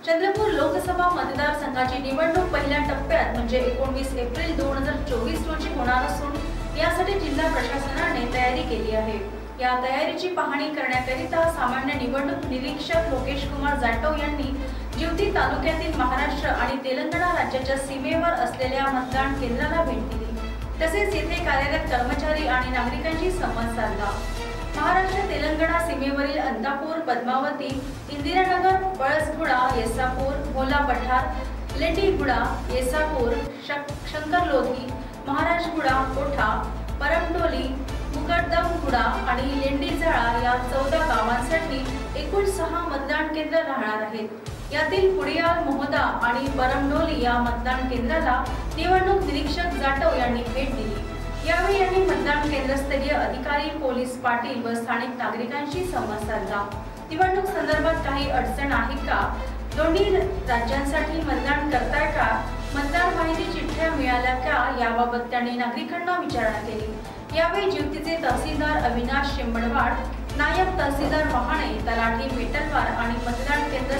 चंद्रपूर लोकसभा मतदारसंघाची निवडणूक पहिल्या टप्प्यात म्हणजे 19 एप्रिल 2024 रोजी होणार असून यासाठी जिल्हा प्रशासनाने तयारी केली आहे। या तयारीची पाहणी करण्याकरिता सामान्य निवडणूक निरीक्षक लोकेश कुमार जाटव यांनी जिवती तालुक्यातील महाराष्ट्र आणि तेलंगणा राज्याच्या सीमेवर असलेल्या मतदान केंद्राला भेट दिली। तसेच येथे कार्यरत कर्मचारी आणि नागरिकांशी संवाद साधला। महाराष्ट्र तेलंगणा सीमेवरील अंतापूर, पद्मावती, इंदिरानगर, पळसगुडा, येसापूर, भोला पठार, लेटीगुडा, येसापूर, शंकरलोधी, महाराजगुडा, कोठा, परमडोली, मुकदमगुडा आणि लेंडीजाळा या 14 गावांसाठी एकूण 6 मतदान केंद्र राहणार आहेत। यातील पुडियाल, मोहदा आणि परमडोली या मतदान केंद्राला निवडणूक निरीक्षक जाटव यांनी भेट दिली। यावेळी यांनी मतदान केंद्रस्तरीय अधिकारी, पोलीस पाटील व स्थानिक नागरिकांशी संवाद साधला। निवडणूक संदर्भात काही अडचण आहे का, दोन्ही राज्यांसाठी मतदान करताय का, मतदार माहिती चिठ्ठ्या मिळाल्या का याबाबत त्यांनी नागरिकांना विचारणा केली। यावेळी जिवतीचे तहसीलदार अविनाश शेंबडवाड, नायब तहसीलदार वहाणे, तलाठी मेटलवार आणि मतदान केंद्र